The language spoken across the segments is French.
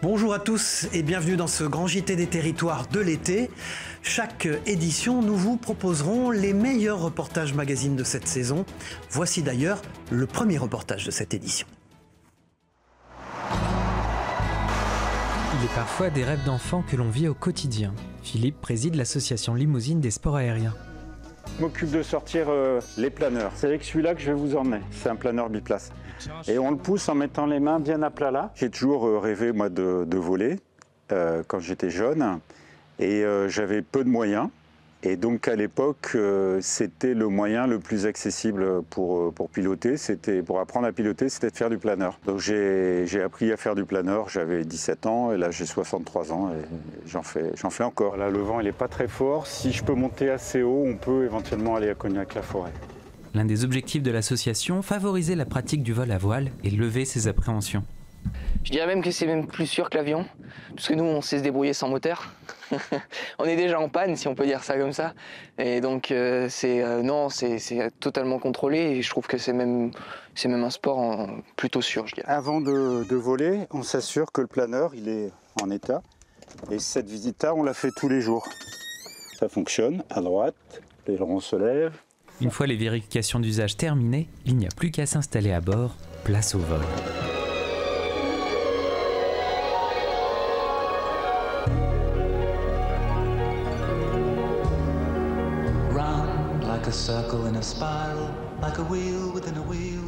Bonjour à tous et bienvenue dans ce grand JT des territoires de l'été. Chaque édition, nous vous proposerons les meilleurs reportages magazines de cette saison. Voici d'ailleurs le premier reportage de cette édition. Il est parfois des rêves d'enfants que l'on vit au quotidien. Philippe préside l'association Limousine des sports aériens. Je m'occupe de sortir les planeurs. C'est avec celui-là que je vais vous emmener. C'est un planeur biplace. Et on le pousse en mettant les mains bien à plat là. J'ai toujours rêvé moi de voler quand j'étais jeune et j'avais peu de moyens. Et donc à l'époque, c'était le moyen le plus accessible pour piloter. Pour apprendre à piloter, c'était de faire du planeur. Donc j'ai appris à faire du planeur, j'avais 17 ans et là j'ai 63 ans et j'en fais encore. Là le vent il n'est pas très fort. Si je peux monter assez haut, on peut éventuellement aller à Cognac-la-Forêt. L'un des objectifs de l'association, favoriser la pratique du vol à voile et lever ses appréhensions. Je dirais même que c'est même plus sûr que l'avion, parce que nous on sait se débrouiller sans moteur. On est déjà en panne, si on peut dire ça comme ça. Et donc c'est totalement contrôlé et je trouve que c'est même un sport plutôt sûr, je dirais. Avant de voler, on s'assure que le planeur il est en état. Et cette visite-là, on la fait tous les jours. Ça fonctionne, à droite, l'aileron se lève. Une fois les vérifications d'usage terminées, il n'y a plus qu'à s'installer à bord, place au vol. Round like a circle in a spiral, like a wheel within a wheel,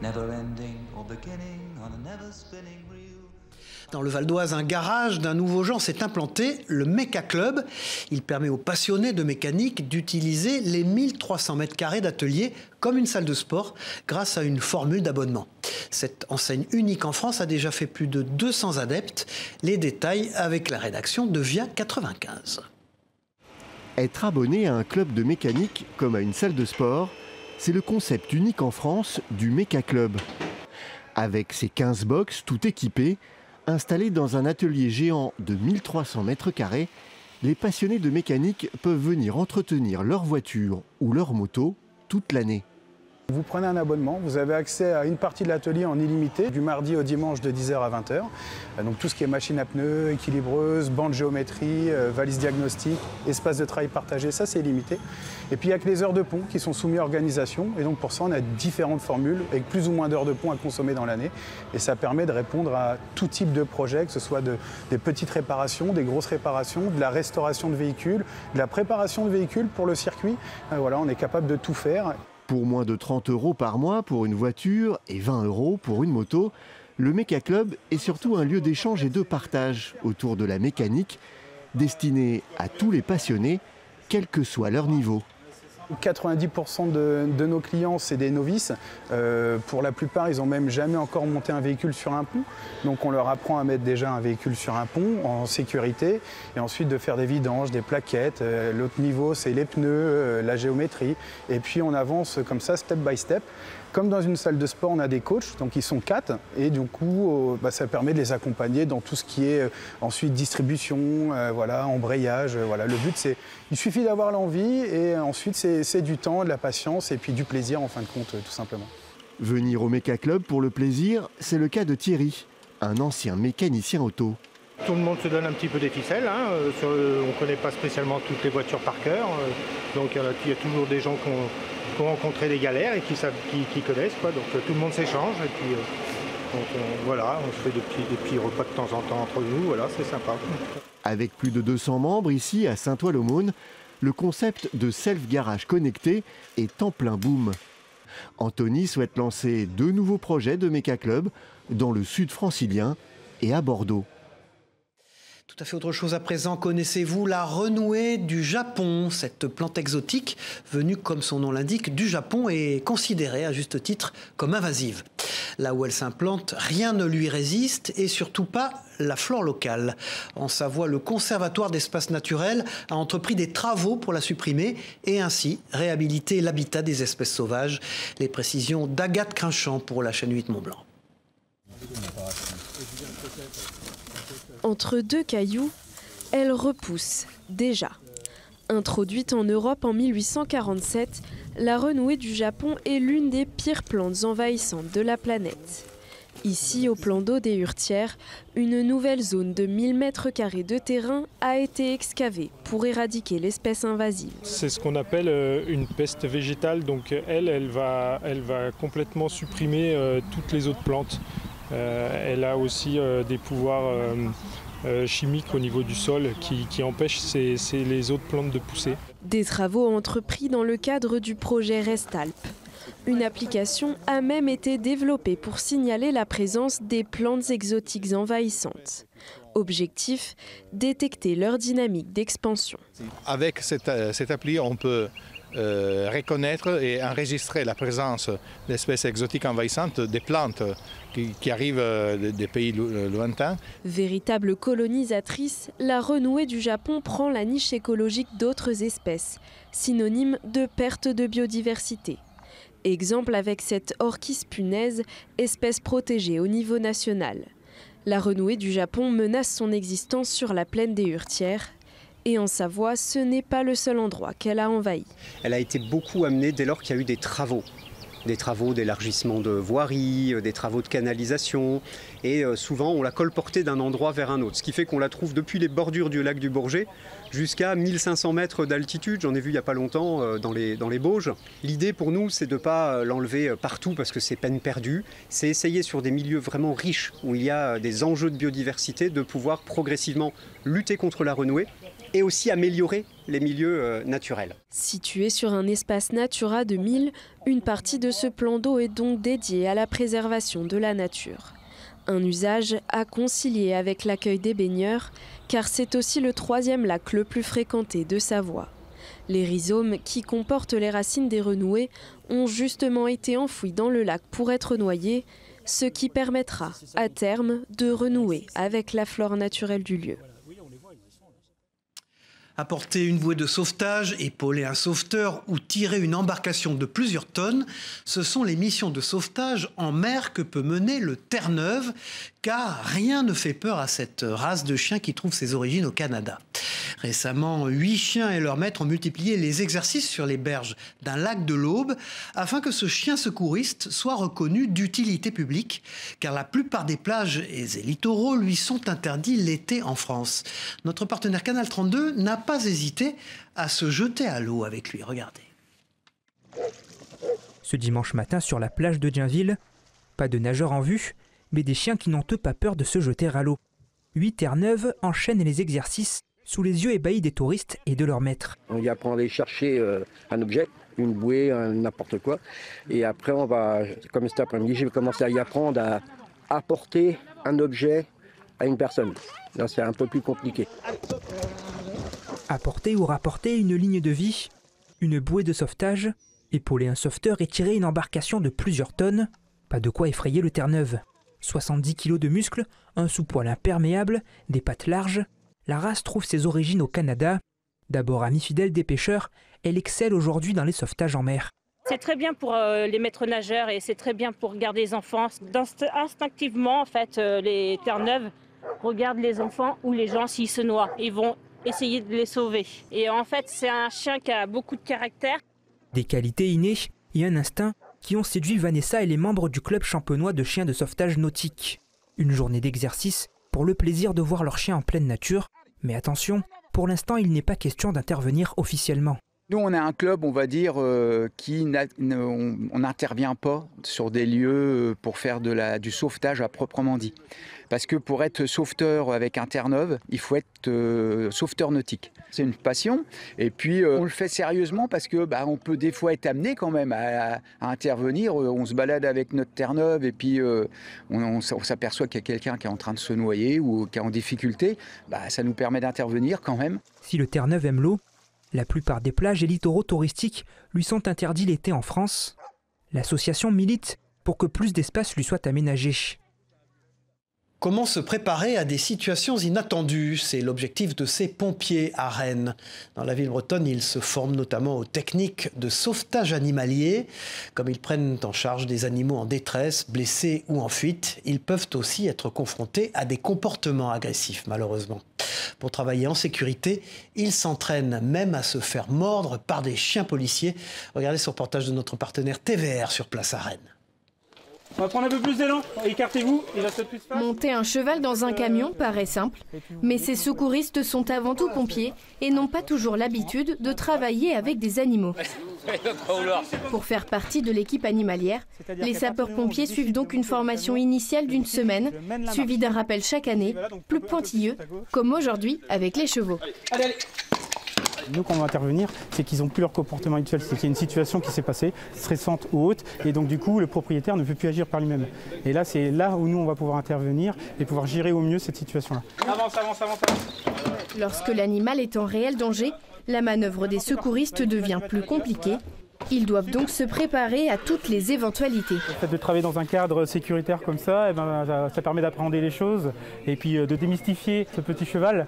never ending or beginning on a never spinning reel. Dans le Val d'Oise, un garage d'un nouveau genre s'est implanté, le Méca Club. Il permet aux passionnés de mécanique d'utiliser les 1300 mètres carrés d'atelier comme une salle de sport grâce à une formule d'abonnement. Cette enseigne unique en France a déjà fait plus de 200 adeptes. Les détails avec la rédaction de Via 95. Être abonné à un club de mécanique comme à une salle de sport, c'est le concept unique en France du Méca Club. Avec ses 15 box tout équipés, installés dans un atelier géant de 1300 mètres carrés, les passionnés de mécanique peuvent venir entretenir leur voiture ou leur moto toute l'année. Vous prenez un abonnement, vous avez accès à une partie de l'atelier en illimité, du mardi au dimanche de 10h à 20h. Donc tout ce qui est machine à pneus, équilibreuse, banc de géométrie, valise diagnostic, espace de travail partagé, ça c'est illimité. Et puis il n'y a que les heures de pont qui sont soumises à organisation. Et donc pour ça on a différentes formules avec plus ou moins d'heures de pont à consommer dans l'année. Et ça permet de répondre à tout type de projet, que ce soit des petites réparations, des grosses réparations, de la restauration de véhicules, de la préparation de véhicules pour le circuit. Voilà, on est capable de tout faire. Pour moins de 30 € par mois pour une voiture et 20 € pour une moto, le Méca Club est surtout un lieu d'échange et de partage autour de la mécanique, destiné à tous les passionnés, quel que soit leur niveau. 90% de nos clients, c'est des novices. Pour la plupart, ils n'ont même jamais encore monté un véhicule sur un pont. Donc on leur apprend à mettre déjà un véhicule sur un pont en sécurité et ensuite de faire des vidanges, des plaquettes. L'autre niveau, c'est les pneus, la géométrie. Et puis on avance comme ça, step by step. Comme dans une salle de sport, on a des coachs, donc ils sont 4, et du coup, ça permet de les accompagner dans tout ce qui est ensuite distribution, voilà, embrayage. Voilà. Le but, il suffit d'avoir l'envie, et ensuite, c'est du temps, de la patience, et puis du plaisir, en fin de compte, tout simplement. Venir au Méca Club pour le plaisir, c'est le cas de Thierry, un ancien mécanicien auto. Tout le monde se donne un petit peu des ficelles, hein. On ne connaît pas spécialement toutes les voitures par cœur, donc il y a toujours des gens qui ont rencontré des galères et qui connaissent, quoi. Donc tout le monde s'échange et puis voilà, on se fait des petits repas de temps en temps entre nous, voilà, c'est sympa. Avec plus de 200 membres ici à Saint-Ouen-l'Aumône, le concept de self-garage connecté est en plein boom. Anthony souhaite lancer 2 nouveaux projets de Méca Club dans le sud francilien et à Bordeaux. Tout à fait autre chose à présent. Connaissez-vous la renouée du Japon? Cette plante exotique, venue comme son nom l'indique du Japon, est considérée à juste titre comme invasive. Là où elle s'implante, rien ne lui résiste et surtout pas la flore locale. En Savoie, le Conservatoire d'espaces naturels a entrepris des travaux pour la supprimer et ainsi réhabiliter l'habitat des espèces sauvages. Les précisions d'Agathe Crinchamp pour la chaîne 8 Mont-Blanc. Entre 2 cailloux, elle repousse, déjà. Introduite en Europe en 1847, la renouée du Japon est l'une des pires plantes envahissantes de la planète. Ici, au plan d'eau des Hurtières, une nouvelle zone de 1000 m² de terrain a été excavée pour éradiquer l'espèce invasive. C'est ce qu'on appelle une peste végétale, donc elle va complètement supprimer toutes les autres plantes. Elle a aussi des pouvoirs chimiques au niveau du sol qui empêchent les autres plantes de pousser. Des travaux entrepris dans le cadre du projet Restalp. Une application a même été développée pour signaler la présence des plantes exotiques envahissantes. Objectif, détecter leur dynamique d'expansion. Avec cette appli, on peut reconnaître et enregistrer la présence d'espèces exotiques envahissantes, des plantes qui arrivent des pays lointains. Véritable colonisatrice, la renouée du Japon prend la niche écologique d'autres espèces, synonyme de perte de biodiversité. Exemple avec cette orchis punaise, espèce protégée au niveau national. La renouée du Japon menace son existence sur la plaine des Hurtières. Et en Savoie, ce n'est pas le seul endroit qu'elle a envahi. Elle a été beaucoup amenée dès lors qu'il y a eu des travaux d'élargissement de voiries, des travaux de canalisation. Et souvent, on l'a colportée d'un endroit vers un autre. Ce qui fait qu'on la trouve depuis les bordures du lac du Bourget jusqu'à 1500 mètres d'altitude. J'en ai vu il n'y a pas longtemps dans les Bauges. L'idée pour nous, c'est de ne pas l'enlever partout parce que c'est peine perdue. C'est essayer sur des milieux vraiment riches où il y a des enjeux de biodiversité de pouvoir progressivement lutter contre la renouée et aussi améliorer les milieux naturels. Située sur un espace Natura 2000, une partie de ce plan d'eau est donc dédiée à la préservation de la nature. Un usage à concilier avec l'accueil des baigneurs, car c'est aussi le 3e lac le plus fréquenté de Savoie. Les rhizomes qui comportent les racines des renouées ont justement été enfouis dans le lac pour être noyés, ce qui permettra, à terme, de renouer avec la flore naturelle du lieu. Apporter une bouée de sauvetage, épauler un sauveteur ou tirer une embarcation de plusieurs tonnes, ce sont les missions de sauvetage en mer que peut mener le Terre-Neuve, car rien ne fait peur à cette race de chiens qui trouve ses origines au Canada. Récemment, 8 chiens et leur maître ont multiplié les exercices sur les berges d'un lac de l'Aube afin que ce chien secouriste soit reconnu d'utilité publique, car la plupart des plages et des littoraux lui sont interdits l'été en France. Notre partenaire Canal 32 n'a pas hésité à se jeter à l'eau avec lui. Regardez. Ce dimanche matin sur la plage de Dienville, pas de nageurs en vue, mais des chiens qui n'ont eux pas peur de se jeter à l'eau. 8 Terre-Neuve enchaînent les exercices sous les yeux ébahis des touristes et de leurs maîtres. On y apprend à aller chercher un objet, une bouée, n'importe quoi. Et après, on va, comme cet après-midi, je vais commencer à y apprendre à apporter un objet à une personne. Là, c'est un peu plus compliqué. Apporter ou rapporter une ligne de vie, une bouée de sauvetage, épauler un sauveteur et tirer une embarcation de plusieurs tonnes, pas de quoi effrayer le Terre-Neuve. 70 kg de muscles, un sous-poil imperméable, des pattes larges, la race trouve ses origines au Canada. D'abord amie fidèle des pêcheurs, elle excelle aujourd'hui dans les sauvetages en mer. C'est très bien pour les maîtres nageurs et c'est très bien pour garder les enfants. Instinctivement, en fait, les Terre-Neuve regardent les enfants ou les gens s'ils se noient. Ils vont essayer de les sauver. Et en fait, c'est un chien qui a beaucoup de caractère. Des qualités innées et un instinct qui ont séduit Vanessa et les membres du club champenois de chiens de sauvetage nautique. Une journée d'exercice pour le plaisir de voir leurs chiens en pleine nature. Mais attention, pour l'instant, il n'est pas question d'intervenir officiellement. Nous, on a un club, on va dire, on n'intervient pas sur des lieux pour faire du sauvetage à proprement dit. Parce que pour être sauveteur avec un Terre-Neuve, il faut être sauveteur nautique. C'est une passion. Et puis, on le fait sérieusement parce que on peut des fois être amené quand même à intervenir. On se balade avec notre Terre-Neuve et puis on s'aperçoit qu'il y a quelqu'un qui est en train de se noyer ou qui est en difficulté. Ça nous permet d'intervenir quand même. Si le Terre-Neuve aime l'eau, la plupart des plages et littoraux touristiques lui sont interdits l'été en France. L'association milite pour que plus d'espace lui soit aménagé. Comment se préparer à des situations inattendues? C'est l'objectif de ces pompiers à Rennes. Dans la ville bretonne, ils se forment notamment aux techniques de sauvetage animalier. Comme ils prennent en charge des animaux en détresse, blessés ou en fuite, ils peuvent aussi être confrontés à des comportements agressifs, malheureusement. Pour travailler en sécurité, ils s'entraînent même à se faire mordre par des chiens policiers. Regardez ce reportage de notre partenaire TVR sur place à Rennes. On va prendre un peu plus d'élan, écartez-vous, il va se plus face. Monter un cheval dans un camion paraît simple, mais ces secouristes sont avant tout pompiers et n'ont pas toujours l'habitude de travailler avec des animaux. Pour faire partie de l'équipe animalière, les sapeurs-pompiers suivent donc une formation initiale d'une semaine, suivie d'un rappel chaque année, plus pointilleux, comme aujourd'hui avec les chevaux. Nous, quand on va intervenir, c'est qu'ils n'ont plus leur comportement habituel, c'est qu'il y a une situation qui s'est passée, stressante ou haute, et donc du coup, le propriétaire ne peut plus agir par lui-même. Et là, c'est là où nous, on va pouvoir intervenir et pouvoir gérer au mieux cette situation-là. Avance, avance, avance, avance. Lorsque l'animal est en réel danger, la manœuvre des secouristes devient plus compliquée. Ils doivent donc se préparer à toutes les éventualités. Le fait de travailler dans un cadre sécuritaire comme ça, ça permet d'appréhender les choses et puis de démystifier ce petit cheval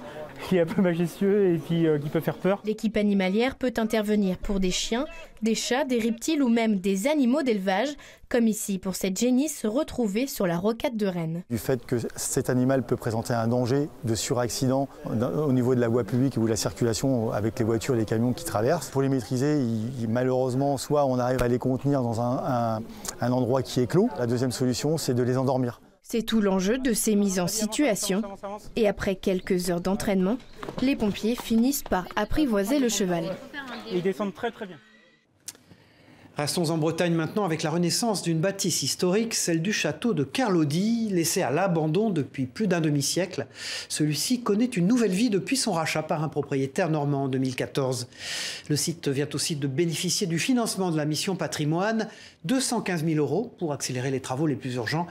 qui est un peu majestueux et puis qui peut faire peur. L'équipe animalière peut intervenir pour des chiens, des chats, des reptiles ou même des animaux d'élevage, comme ici pour cette génisse retrouvée sur la rocade de Rennes. Du fait que cet animal peut présenter un danger de suraccident au niveau de la voie publique ou de la circulation avec les voitures et les camions qui traversent. Pour les maîtriser, malheureusement, soit on arrive à les contenir dans un endroit qui est clos. La deuxième solution, c'est de les endormir. C'est tout l'enjeu de ces mises en situation. Et après quelques heures d'entraînement, les pompiers finissent par apprivoiser le cheval. Ils descendent très très bien. Restons en Bretagne maintenant avec la renaissance d'une bâtisse historique, celle du château de Kerlody, laissé à l'abandon depuis plus d'un demi-siècle. Celui-ci connaît une nouvelle vie depuis son rachat par un propriétaire normand en 2014. Le site vient aussi de bénéficier du financement de la mission Patrimoine, 215 000 € pour accélérer les travaux les plus urgents.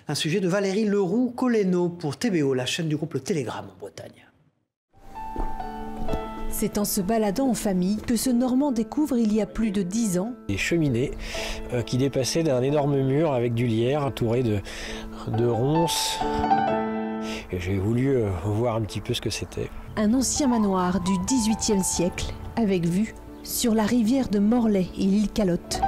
Un sujet de Valérie Leroux-Coleno pour TBO, la chaîne du groupe Le Télégramme en Bretagne. C'est en se baladant en famille que ce Normand découvre il y a plus de 10 ans des cheminées qui dépassaient d'un énorme mur avec du lierre entouré de ronces. Et j'ai voulu voir un petit peu ce que c'était. Un ancien manoir du XVIIIe siècle avec vue sur la rivière de Morlaix et l'île Calotte.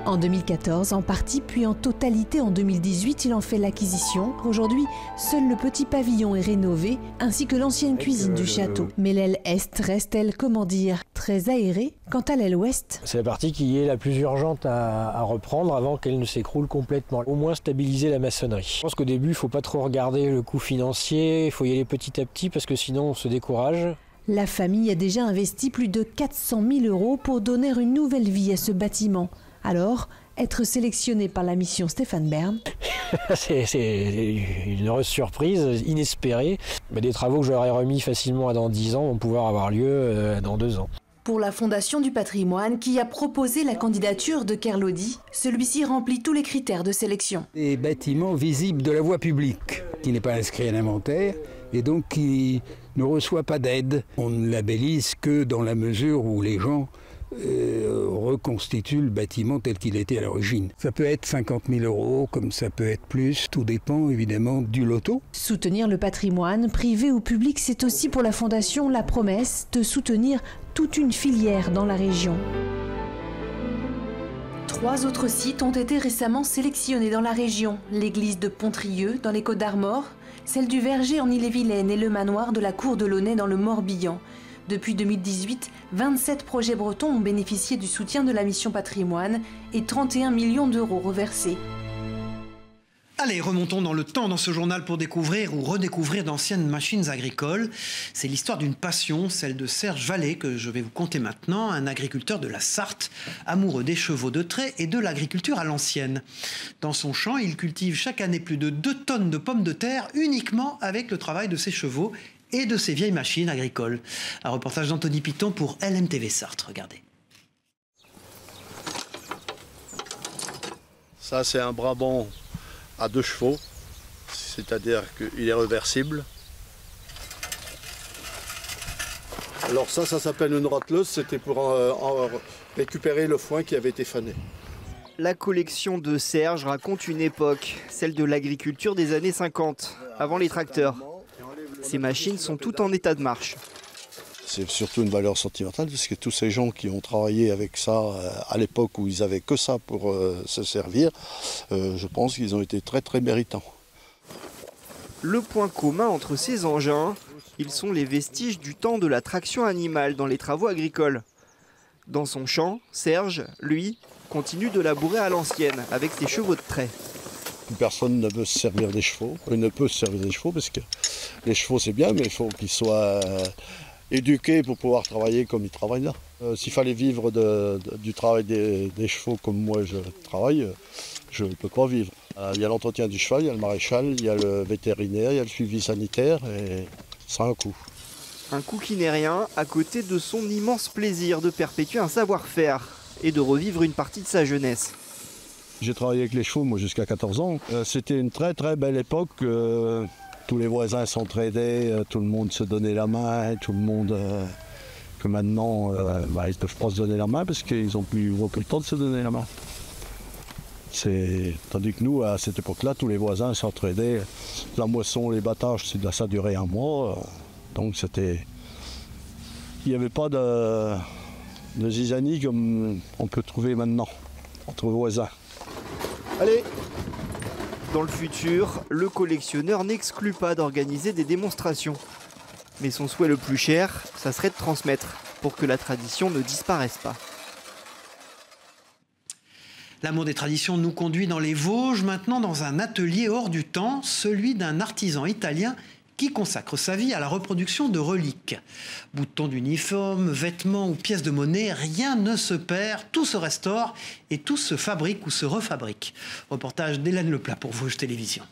En 2014, en partie, puis en totalité en 2018, il en fait l'acquisition. Aujourd'hui, seul le petit pavillon est rénové, ainsi que l'ancienne cuisine du château. Mais l'aile est reste-t-elle, comment dire, très aérée? Quant à l'aile ouest... C'est la partie qui est la plus urgente à reprendre avant qu'elle ne s'écroule complètement. Au moins stabiliser la maçonnerie. Je pense qu'au début, il ne faut pas trop regarder le coût financier, il faut y aller petit à petit parce que sinon on se décourage. La famille a déjà investi plus de 400 000 € pour donner une nouvelle vie à ce bâtiment. Alors, être sélectionné par la mission Stéphane Bern. C'est une heureuse surprise, inespérée. Mais des travaux que j'aurais remis facilement à dans 10 ans vont pouvoir avoir lieu dans 2 ans. Pour la Fondation du patrimoine qui a proposé la candidature de Kerlody, celui-ci remplit tous les critères de sélection. Des bâtiments visibles de la voie publique, qui n'est pas inscrit à l'inventaire et donc qui ne reçoit pas d'aide. On ne labellise que dans la mesure où les gens reconstitue le bâtiment tel qu'il était à l'origine. Ça peut être 50 000 € comme ça peut être plus, tout dépend évidemment du loto. Soutenir le patrimoine, privé ou public, c'est aussi pour la Fondation la promesse de soutenir toute une filière dans la région. 3 autres sites ont été récemment sélectionnés dans la région. L'église de Pontrieux dans les Côtes-d'Armor, celle du Verger en Ille-et-Vilaine et le manoir de la Cour de Launay dans le Morbihan. Depuis 2018, 27 projets bretons ont bénéficié du soutien de la mission Patrimoine et 31 millions d'euros reversés. Allez, remontons dans le temps dans ce journal pour découvrir ou redécouvrir d'anciennes machines agricoles. C'est l'histoire d'une passion, celle de Serge Vallée, que je vais vous conter maintenant, un agriculteur de la Sarthe, amoureux des chevaux de trait et de l'agriculture à l'ancienne. Dans son champ, il cultive chaque année plus de 2 tonnes de pommes de terre uniquement avec le travail de ses chevaux et de ces vieilles machines agricoles. Un reportage d'Anthony Piton pour LMTV Sarthe. Regardez. Ça, c'est un Brabant à 2 chevaux, c'est-à-dire qu'il est réversible. Alors ça s'appelle une rotteleuse, c'était pour récupérer le foin qui avait été fané. La collection de Serge raconte une époque, celle de l'agriculture des années 50, avant les tracteurs. Ces machines sont toutes en état de marche. C'est surtout une valeur sentimentale parce que tous ces gens qui ont travaillé avec ça à l'époque où ils n'avaient que ça pour se servir, je pense qu'ils ont été très très méritants. Le point commun entre ces engins, ils sont les vestiges du temps de la traction animale dans les travaux agricoles. Dans son champ, Serge, lui, continue de labourer à l'ancienne avec ses chevaux de trait. Personne ne veut se servir des chevaux, ne peut se servir des chevaux parce que les chevaux c'est bien, mais il faut qu'ils soient éduqués pour pouvoir travailler comme ils travaillent là. S'il fallait vivre du travail des chevaux comme moi je travaille, je ne peux pas vivre. Il y a l'entretien du cheval, il y a le maréchal, il y a le vétérinaire, il y a le suivi sanitaire et ça a un coût. Un coût qui n'est rien à côté de son immense plaisir de perpétuer un savoir-faire et de revivre une partie de sa jeunesse. J'ai travaillé avec les chevaux moi jusqu'à 14 ans. C'était une très très belle époque. Tous les voisins s'entraidaient, tout le monde se donnait la main, tout le monde... que maintenant, ils ne peuvent pas se donner la main parce qu'ils n'ont plus le temps de se donner la main. Tandis que nous, à cette époque-là, tous les voisins s'entraidaient. La moisson, les battages, ça durait un mois. Donc c'était... Il n'y avait pas de zizanie comme on peut trouver maintenant entre voisins. Allez! Dans le futur, le collectionneur n'exclut pas d'organiser des démonstrations. Mais son souhait le plus cher, ça serait de transmettre pour que la tradition ne disparaisse pas. L'amour des traditions nous conduit dans les Vosges, maintenant dans un atelier hors du temps, celui d'un artisan italien qui consacre sa vie à la reproduction de reliques. Boutons d'uniforme, vêtements ou pièces de monnaie, rien ne se perd, tout se restaure et tout se fabrique ou se refabrique. Reportage d'Hélène Leplat pour Vosges Télévisions.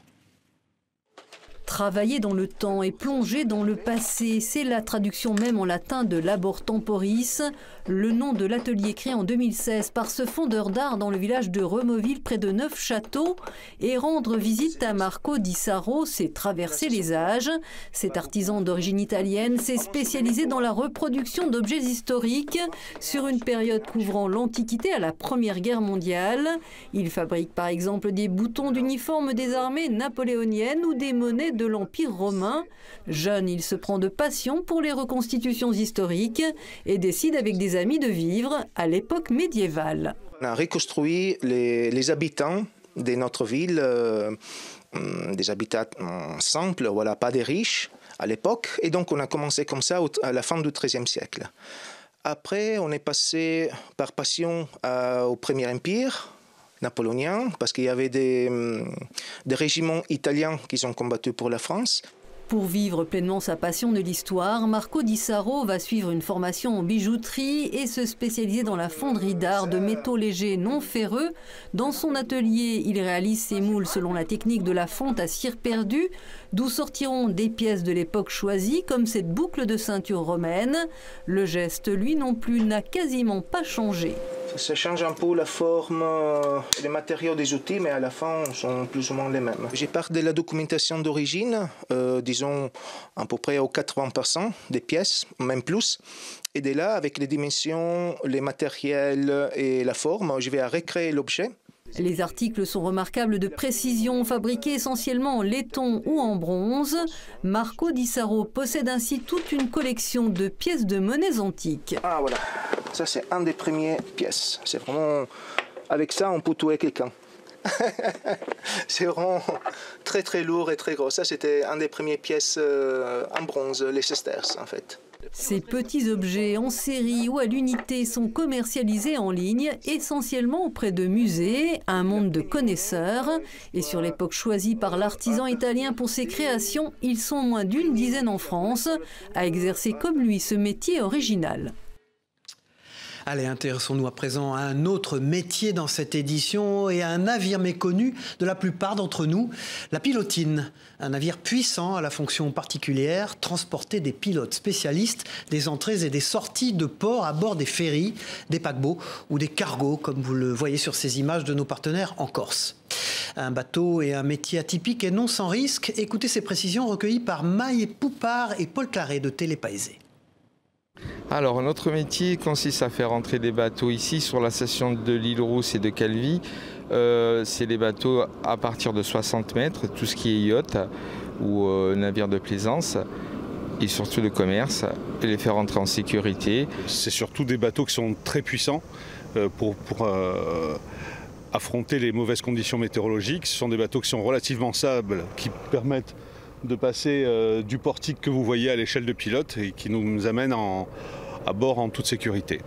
Travailler dans le temps et plonger dans le passé, c'est la traduction même en latin de Labor Temporis, le nom de l'atelier créé en 2016 par ce fondeur d'art dans le village de Removille près de Neufchâteau. Et rendre visite à Marco Di Saro, c'est traverser les âges. Cet artisan d'origine italienne s'est spécialisé dans la reproduction d'objets historiques sur une période couvrant l'Antiquité à la Première Guerre mondiale. Il fabrique par exemple des boutons d'uniforme des armées napoléoniennes ou des monnaies de l'Empire romain. Jeune, il se prend de passion pour les reconstitutions historiques et décide avec des amis de vivre à l'époque médiévale. On a reconstruit les habitants de notre ville, des habitants simples, voilà, pas des riches à l'époque. Et donc on a commencé comme ça à la fin du XIIIe siècle. Après, on est passé par passion au Premier Empire napoléonien, parce qu'il y avait des régiments italiens qui ont combattu pour la France. Pour vivre pleinement sa passion de l'histoire, Marco Di Saro va suivre une formation en bijouterie et se spécialiser dans la fonderie d'art de métaux légers non ferreux. Dans son atelier, il réalise ses moules selon la technique de la fonte à cire perdue, d'où sortiront des pièces de l'époque choisies, comme cette boucle de ceinture romaine. Le geste, lui non plus, n'a quasiment pas changé. Ça change un peu la forme et les matériaux des outils, mais à la fin, sont plus ou moins les mêmes. J'ai part de la documentation d'origine, disons à peu près au 80% des pièces, même plus. Et de là, avec les dimensions, les matériels et la forme, je vais recréer l'objet. Les articles sont remarquables de précision, fabriqués essentiellement en laiton ou en bronze. Marco Di Saro possède ainsi toute une collection de pièces de monnaies antiques. Ah voilà, ça c'est un des premières pièces. C'est vraiment, avec ça on peut tuer quelqu'un. C'est vraiment très très lourd et très gros. Ça c'était un des premières pièces en bronze, les sesterces en fait. Ces petits objets en série ou à l'unité sont commercialisés en ligne, essentiellement auprès de musées, un monde de connaisseurs. Et sur l'époque choisie par l'artisan italien pour ses créations, ils sont moins d'une dizaine en France à exercer comme lui ce métier original. Allez, intéressons-nous à présent à un autre métier dans cette édition et à un navire méconnu de la plupart d'entre nous, la pilotine. Un navire puissant à la fonction particulière, transporter des pilotes spécialistes des entrées et des sorties de port à bord des ferries, des paquebots ou des cargos, comme vous le voyez sur ces images de nos partenaires en Corse. Un bateau et un métier atypique et non sans risque. Écoutez ces précisions recueillies par Maï Poupard et Paul Claret de Télépaésé. Alors notre métier consiste à faire entrer des bateaux ici sur la station de l'île Rousse et de Calvi. C'est des bateaux à partir de 60 mètres, tout ce qui est yacht ou navire de plaisance et surtout de commerce, et les faire entrer en sécurité. C'est surtout des bateaux qui sont très puissants pour affronter les mauvaises conditions météorologiques. Ce sont des bateaux qui sont relativement stables, qui permettent de passer du portique que vous voyez à l'échelle de pilote et qui nous amène à bord en toute sécurité.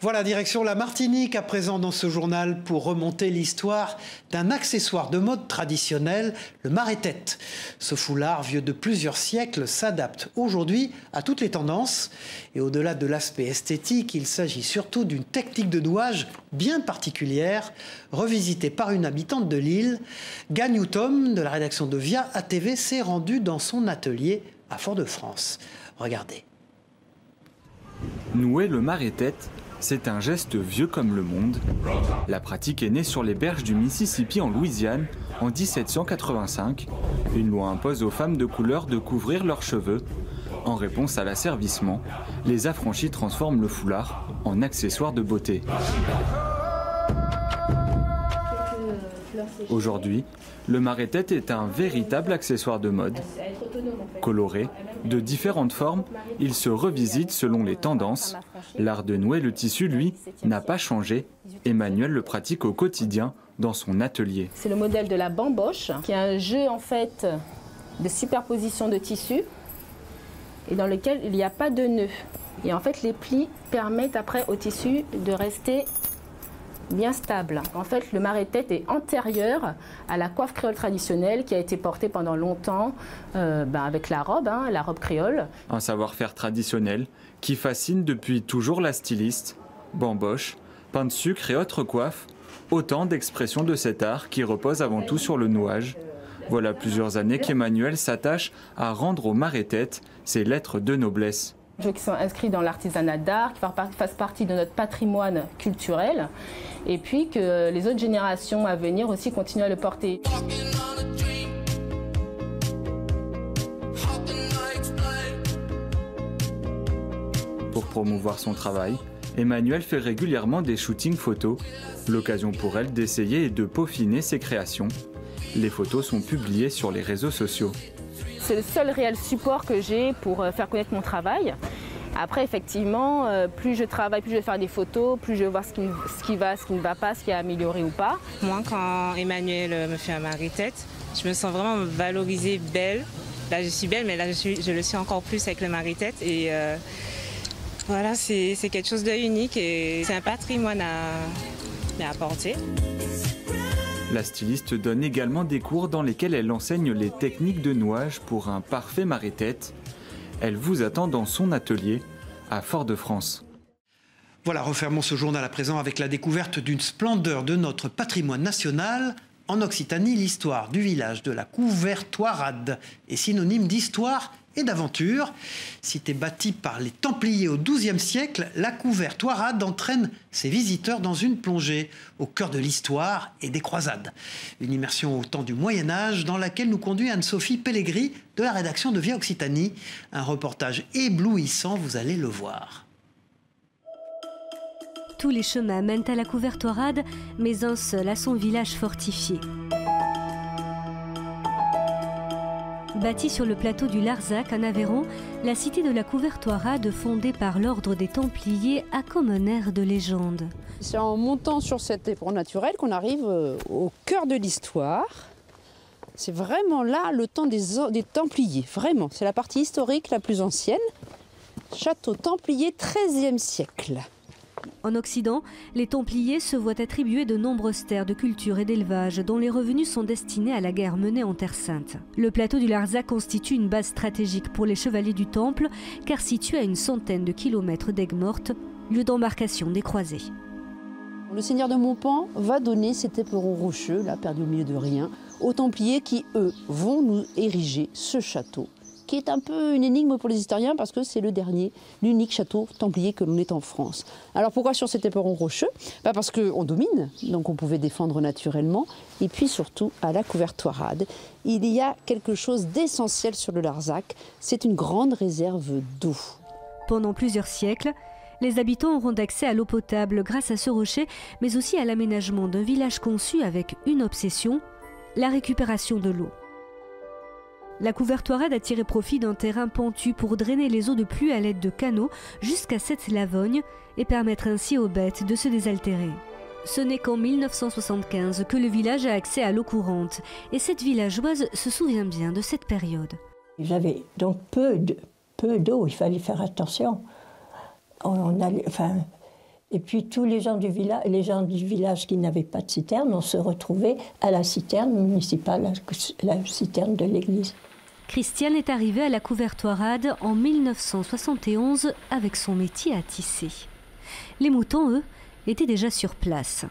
Voilà, direction la Martinique à présent dans ce journal pour remonter l'histoire d'un accessoire de mode traditionnel, le marée-tête. Ce foulard vieux de plusieurs siècles s'adapte aujourd'hui à toutes les tendances. Et au-delà de l'aspect esthétique, il s'agit surtout d'une technique de nouage bien particulière, revisitée par une habitante de l'île. Gagnou Tom, de la rédaction de Via ATV, s'est rendu dans son atelier à Fort-de-France. Regardez. Nouer le marée-tête, c'est un geste vieux comme le monde. La pratique est née sur les berges du Mississippi en Louisiane en 1785. Une loi impose aux femmes de couleur de couvrir leurs cheveux. En réponse à l'asservissement, les affranchis transforment le foulard en accessoire de beauté. Aujourd'hui, le marée-tête est un véritable accessoire de mode. Coloré, de différentes formes, il se revisite selon les tendances. L'art de nouer le tissu, lui, n'a pas changé. Emmanuel le pratique au quotidien dans son atelier. C'est le modèle de la bamboche, qui est un jeu en fait de superposition de tissus et dans lequel il n'y a pas de nœud. Et en fait, les plis permettent après au tissu de rester bien stable. En fait, le marée-tête est antérieur à la coiffe créole traditionnelle qui a été portée pendant longtemps avec la robe créole. Un savoir-faire traditionnel qui fascine depuis toujours la styliste. Bamboche, pain de sucre et autres coiffes, autant d'expressions de cet art qui repose avant tout sur le nouage. Voilà plusieurs années qu'Emmanuel s'attache à rendre au marée-tête ses lettres de noblesse. Jeux qui sont inscrits dans l'artisanat d'art, qui fassent partie de notre patrimoine culturel, et puis que les autres générations à venir aussi continuent à le porter. Pour promouvoir son travail, Emmanuel fait régulièrement des shootings photos, l'occasion pour elle d'essayer et de peaufiner ses créations. Les photos sont publiées sur les réseaux sociaux. C'est le seul réel support que j'ai pour faire connaître mon travail. Après, effectivement, plus je travaille, plus je vais faire des photos, plus je vais voir ce qui va, ce qui ne va pas, ce qui est amélioré ou pas. Moi, quand Emmanuel me fait un marée-tête, je me sens vraiment valorisée, belle. Là, je suis belle, mais là, je le suis encore plus avec le marée-tête. Et voilà, c'est quelque chose de unique et c'est un patrimoine à apporter. La styliste donne également des cours dans lesquels elle enseigne les techniques de nouage pour un parfait marée-tête. Elle vous attend dans son atelier à Fort-de-France. Voilà, refermons ce journal à présent avec la découverte d'une splendeur de notre patrimoine national. En Occitanie, l'histoire du village de la Couvertoirade est synonyme d'histoire et d'aventure. Cité bâtie par les Templiers au XIIe siècle, la Couvertoirade entraîne ses visiteurs dans une plongée au cœur de l'histoire et des croisades. Une immersion au temps du Moyen-Âge dans laquelle nous conduit Anne-Sophie Pellegrini de la rédaction de Via Occitanie. Un reportage éblouissant, vous allez le voir. Tous les chemins mènent à la Couvertoirade, mais un seul à son village fortifié. Bâtie sur le plateau du Larzac, en Aveyron, la cité de la Couvertoirade, fondée par l'ordre des Templiers, a comme un air de légende. C'est en montant sur cet éperon naturel qu'on arrive au cœur de l'histoire. C'est vraiment là le temps des Templiers, vraiment. C'est la partie historique la plus ancienne. Château Templier, XIIIe siècle. En Occident, les Templiers se voient attribuer de nombreuses terres de culture et d'élevage dont les revenus sont destinés à la guerre menée en Terre Sainte. Le plateau du Larzac constitue une base stratégique pour les chevaliers du Temple, car situé à une centaine de kilomètres d'Aigues-Mortes, lieu d'embarcation des croisés. Le seigneur de Montpan va donner cet éperon rocheux, là perdu au milieu de rien, aux Templiers qui, eux, vont nous ériger ce château, qui est un peu une énigme pour les historiens parce que c'est le dernier, l'unique château templier que l'on ait en France. Alors pourquoi sur cet éperon rocheux? Parce qu'on domine, donc on pouvait défendre naturellement, et puis surtout à la Couvertoirade. Il y a quelque chose d'essentiel sur le Larzac, c'est une grande réserve d'eau. Pendant plusieurs siècles, les habitants auront accès à l'eau potable grâce à ce rocher, mais aussi à l'aménagement d'un village conçu avec une obsession, la récupération de l'eau. La Couvertoirade a tiré profit d'un terrain pentu pour drainer les eaux de pluie à l'aide de canaux jusqu'à cette lavogne et permettre ainsi aux bêtes de se désaltérer. Ce n'est qu'en 1975 que le village a accès à l'eau courante et cette villageoise se souvient bien de cette période. Ils avaient donc peu d'eau, il fallait faire attention. Et puis tous les gens du village qui n'avaient pas de citerne, on se retrouvait à la citerne municipale, la citerne de l'église. Christiane est arrivée à la Couvertoirade en 1971 avec son métier à tisser. Les moutons, eux, étaient déjà sur place.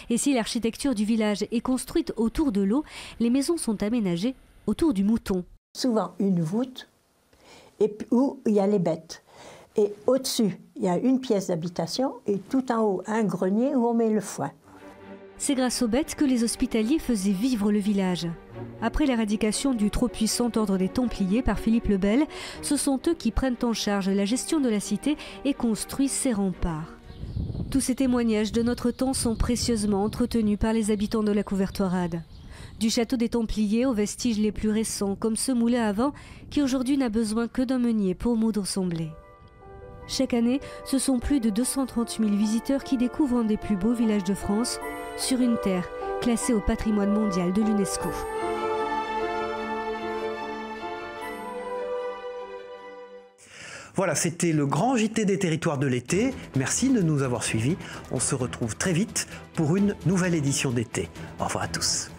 Et si l'architecture du village est construite autour de l'eau, les maisons sont aménagées autour du mouton. Souvent une voûte où il y a les bêtes. Et au-dessus, il y a une pièce d'habitation et tout en haut, un grenier où on met le foin. C'est grâce aux bêtes que les hospitaliers faisaient vivre le village. Après l'éradication du trop puissant ordre des Templiers par Philippe le Bel, ce sont eux qui prennent en charge la gestion de la cité et construisent ses remparts. Tous ces témoignages de notre temps sont précieusement entretenus par les habitants de la Couvertoirade. Du château des Templiers aux vestiges les plus récents, comme ce moulin à vent qui aujourd'hui n'a besoin que d'un meunier pour moudre son blé. Chaque année, ce sont plus de 230 000 visiteurs qui découvrent un des plus beaux villages de France, sur une terre classée au patrimoine mondial de l'UNESCO. Voilà, c'était le grand JT des territoires de l'été. Merci de nous avoir suivis. On se retrouve très vite pour une nouvelle édition d'été. Au revoir à tous.